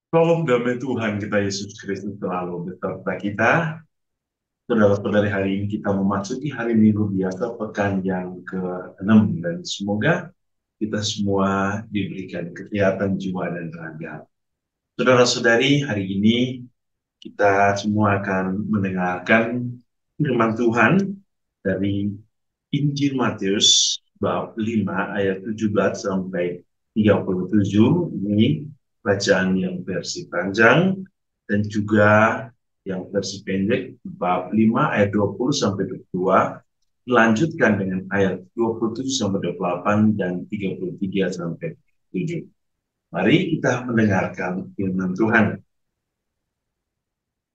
Shalom damai Tuhan kita Yesus Kristus selalu beserta kita. Saudara-saudari, hari ini kita memasuki hari Minggu biasa pekan yang ke-6 dan semoga kita semua diberikan kesehatan jiwa dan raga. Saudara-saudari, hari ini kita semua akan mendengarkan firman Tuhan dari Injil Matius bab 5 ayat 17 sampai 37. Ini bacaan yang versi panjang dan juga yang versi pendek bab 5 ayat 20 sampai 22, dilanjutkan dengan ayat 27 sampai 28 dan 33 sampai 7. Mari kita mendengarkan firman Tuhan.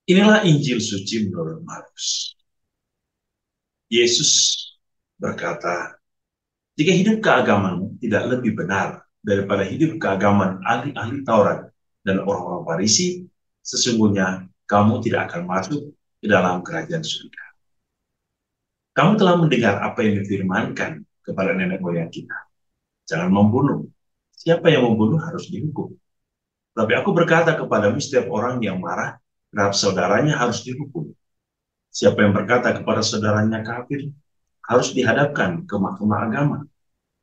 Inilah Injil suci menurut Markus. Yesus berkata, jika hidup keagamaan tidak lebih benar daripada hidup keagamaan ahli-ahli Taurat dan orang-orang Farisi, sesungguhnya kamu tidak akan masuk ke dalam kerajaan surga. Kamu telah mendengar apa yang difirmankan kepada nenek moyang kita. Jangan membunuh. Siapa yang membunuh harus dihukum. Tapi aku berkata kepadamu, setiap orang yang marah terhadap saudaranya harus dihukum. Siapa yang berkata kepada saudaranya kafir harus dihadapkan ke mahkamah agama.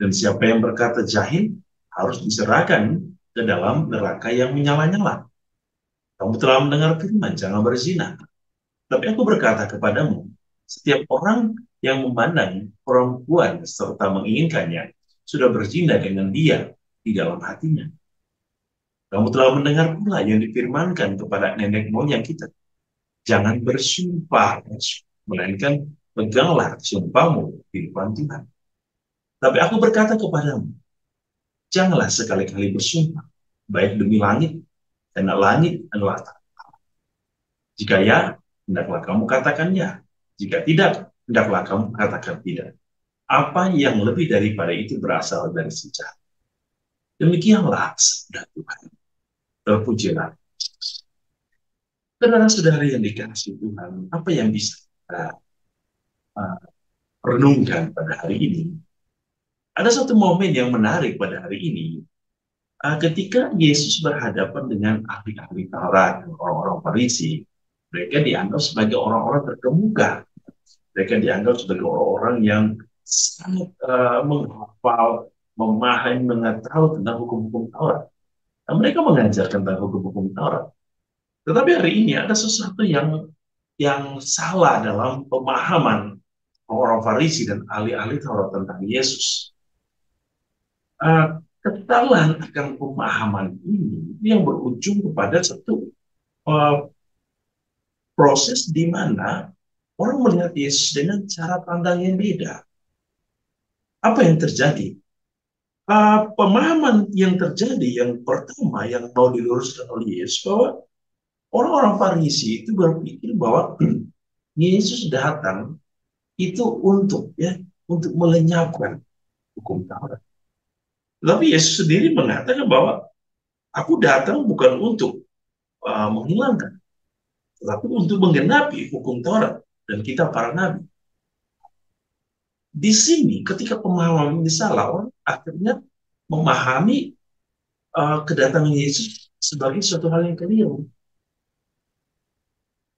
Dan siapa yang berkata jahil harus diserahkan ke dalam neraka yang menyala-nyala. Kamu telah mendengar firman, jangan berzina. Tapi aku berkata kepadamu, setiap orang yang memandang perempuan serta menginginkannya sudah berzina dengan dia di dalam hatinya. Kamu telah mendengar pula yang difirmankan kepada nenek moyang kita. Jangan bersumpah, melainkan peganglah sumpahmu di depan Tuhan. Tapi aku berkata kepadamu, janganlah sekali-kali bersumpah, baik demi langit, karena langit adalah tak. Jika ya, hendaklah kamu katakan ya. Jika tidak, hendaklah kamu katakan tidak. Apa yang lebih daripada itu berasal dari sejarah. Demikianlah sabda Tuhan. Terpujilah. Saudara-saudara yang dikasihi Tuhan, apa yang bisa kita uh, renungkan pada hari ini? Ada satu momen yang menarik pada hari ini, ketika Yesus berhadapan dengan ahli-ahli Taurat, orang-orang Farisi. Mereka dianggap sebagai orang-orang terkemuka. Mereka dianggap sebagai orang-orang yang sangat menghafal, memahami, mengetahui tentang hukum-hukum Taurat. Dan mereka mengajarkan tentang hukum-hukum Taurat. Tetapi hari ini ada sesuatu yang salah dalam pemahaman orang Farisi dan ahli-ahli Taurat tentang Yesus. Kekentalan akan pemahaman ini yang berujung kepada satu uh, proses di mana orang melihat Yesus dengan cara pandang yang beda. Apa yang terjadi? Pemahaman yang terjadi yang pertama yang mau diluruskan oleh Yesus, bahwa orang-orang Farisi itu berpikir bahwa Yesus datang itu untuk melenyapkan hukum Taurat. Tapi Yesus sendiri mengatakan bahwa aku datang bukan untuk menghilangkan, tetapi untuk menggenapi hukum Taurat dan kitab para nabi. Di sini ketika pemahaman ini salah, orang akhirnya memahami kedatangan Yesus sebagai suatu hal yang keliru.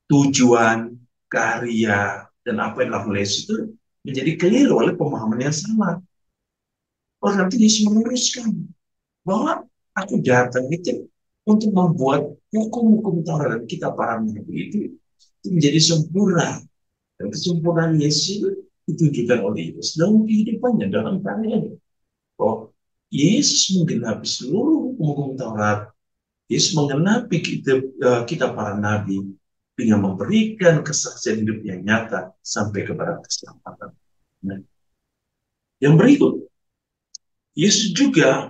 Tujuan, karya, dan apa yang dilakukan Yesus itu menjadi keliru oleh pemahaman yang sama. Orang nanti Yesus meluruskan bahwa aku datang itu untuk membuat hukum-hukum Taurat dan kitab para nabi itu menjadi sempurna. Dan kesempurnaan Yesus itu ditujukan oleh Yesus dalam kehidupannya, dalam karyanya. Oh, Yesus menggenapi seluruh hukum Taurat. Yesus menggenapi kitab para nabi dengan memberikan kesaksian hidup yang nyata sampai kepada keselamatan. Nah, yang berikut, Yesus juga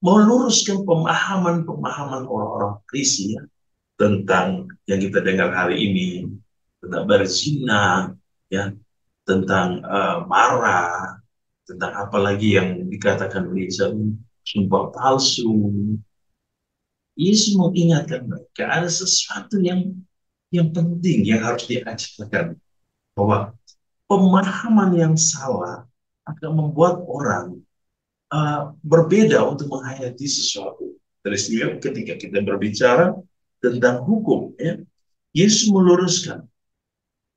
meluruskan pemahaman-pemahaman orang-orang Farisi, ya, tentang yang kita dengar hari ini, tentang berzina, ya, tentang marah, tentang apa lagi yang dikatakan oleh sumpah palsu. Yesus mengingatkan mereka ada sesuatu yang penting yang harus diajarkan, bahwa pemahaman yang salah akan membuat orang berbeda untuk menghayati sesuatu. Teristimewa ketika kita berbicara tentang hukum, ya, Yesus meluruskan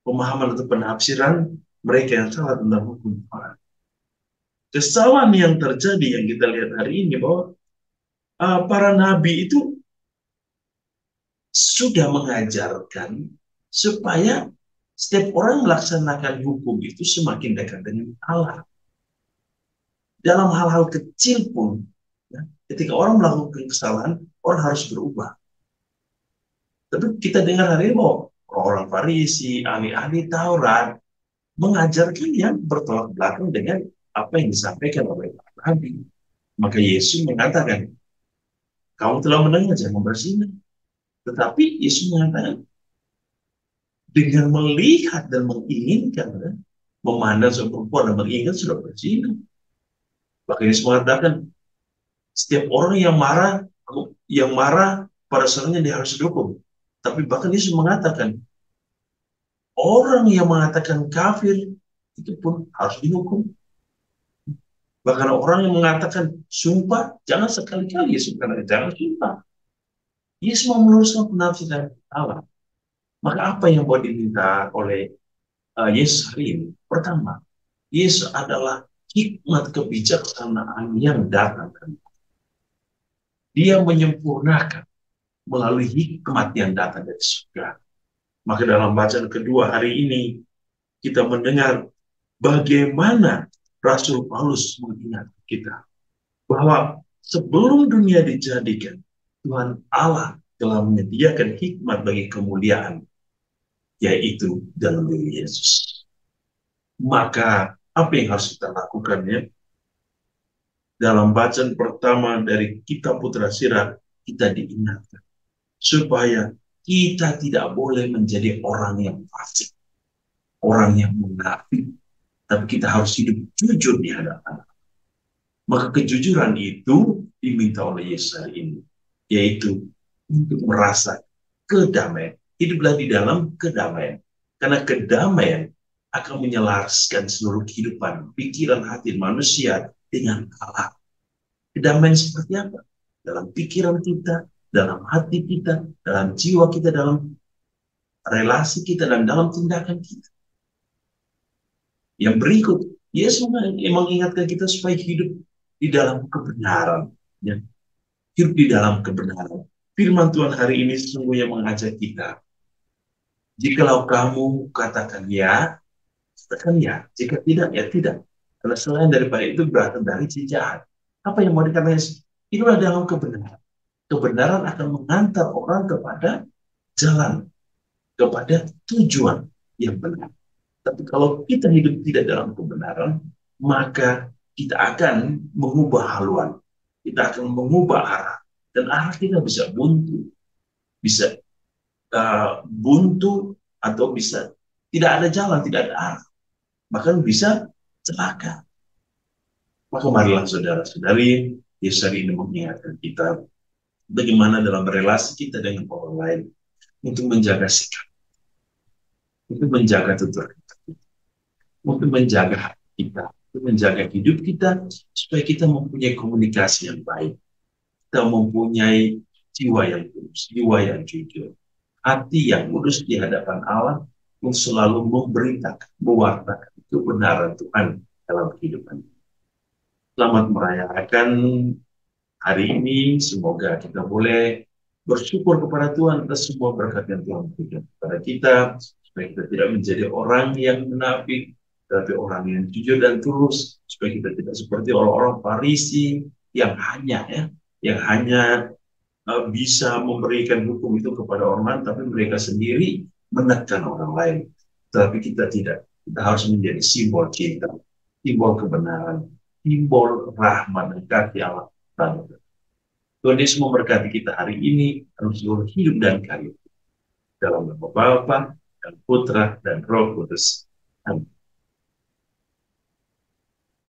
pemahaman atau penafsiran mereka yang salah tentang hukum Tuhan. Kesalahan yang terjadi yang kita lihat hari ini bahwa para nabi itu sudah mengajarkan supaya setiap orang melaksanakan hukum itu semakin dekat dengan Allah. Dalam hal-hal kecil pun, ya, ketika orang melakukan kesalahan, orang harus berubah. Tapi kita dengar hari ini bahwa orang Farisi, ahli-ahli Taurat, mengajarkan yang bertolak belakang dengan apa yang disampaikan oleh Nabi. Maka Yesus mengatakan, kamu telah mendengar jangan berzina. Tetapi Yesus mengatakan, dengan melihat dan menginginkan, ya, memandang seorang perempuan dan menginginkan sudah berzina. Maka Yesus mengatakan, setiap orang yang marah pada saudaranya dia harus dihukum. Tapi bahkan Yesus mengatakan, orang yang mengatakan kafir itu pun harus dihukum. Bahkan orang yang mengatakan sumpah, jangan sekali-kali Yesus mengatakan jangan sumpah. Yesus mau meluruskan penafsiran Allah. Maka apa yang mau diminta oleh Yesus hari ini? Pertama, Yesus adalah hikmat kebijaksanaan yang datang. Dia menyempurnakan melalui hikmat yang datang dari surga. Maka dalam bacaan kedua hari ini, kita mendengar bagaimana Rasul Paulus mengingatkan kita bahwa sebelum dunia dijadikan, Tuhan Allah telah menyediakan hikmat bagi kemuliaan, yaitu dalam diri Yesus. Maka apa yang harus kita lakukan, ya? Dalam bacaan pertama dari kitab Putra Sirat, kita diingatkan supaya kita tidak boleh menjadi orang yang fasik, orang yang munafik, tapi kita harus hidup jujur di hadapan. Maka kejujuran itu diminta oleh Yesus hari ini, yaitu untuk merasa kedamaian. Hiduplah di dalam kedamaian. Karena kedamaian akan menyelaraskan seluruh kehidupan, pikiran hati manusia dengan Allah. Kedamaian seperti apa? Dalam pikiran kita, dalam hati kita, dalam jiwa kita, dalam relasi kita, dan dalam tindakan kita. Yang berikut, Yesus mengingatkan kita supaya hidup di dalam kebenaran. Ya. Hidup di dalam kebenaran. Firman Tuhan hari ini sesungguhnya mengajak kita. Jikalau kamu katakan ya, katakan ya. Jika tidak, ya tidak. Karena selain daripada itu berasal dari si jahat. Apa yang mau dikatakan? Itulah dalam kebenaran. Kebenaran akan mengantar orang kepada jalan, kepada tujuan yang benar. Tapi kalau kita hidup tidak dalam kebenaran, maka kita akan mengubah haluan. Kita akan mengubah arah. Dan arah kita bisa buntu. Bisa buntu atau bisa tidak ada jalan, tidak ada arah. Bahkan bisa celaka. Maka marilah saudara-saudari, Yesus hari ini mengingatkan kita bagaimana dalam relasi kita dengan orang lain untuk menjaga sikap, untuk menjaga tutur kata, untuk menjaga hati kita, untuk menjaga hidup kita, supaya kita mempunyai komunikasi yang baik, kita mempunyai jiwa yang tulus, jiwa yang jujur, hati yang lurus di hadapan Allah, untuk selalu memberitakan, mewartakan kebenaran Tuhan dalam kehidupan. Selamat merayakan hari ini, semoga kita boleh bersyukur kepada Tuhan atas semua berkat yang Tuhan berikan kepada kita, supaya kita tidak menjadi orang yang munafik, tapi orang yang jujur dan tulus, supaya kita tidak seperti orang-orang Farisi yang hanya bisa memberikan hukum itu kepada orang lain, tapi mereka sendiri menekan orang lain. Tapi kita tidak, kita harus menjadi simbol cinta, simbol kebenaran, simbol rahmat dan kasih Allah. Tuhan Yesus memberkati kita hari ini dalam seluruh hidup dan karya. Dalam nama Bapa dan Putra dan Roh Kudus. Amin.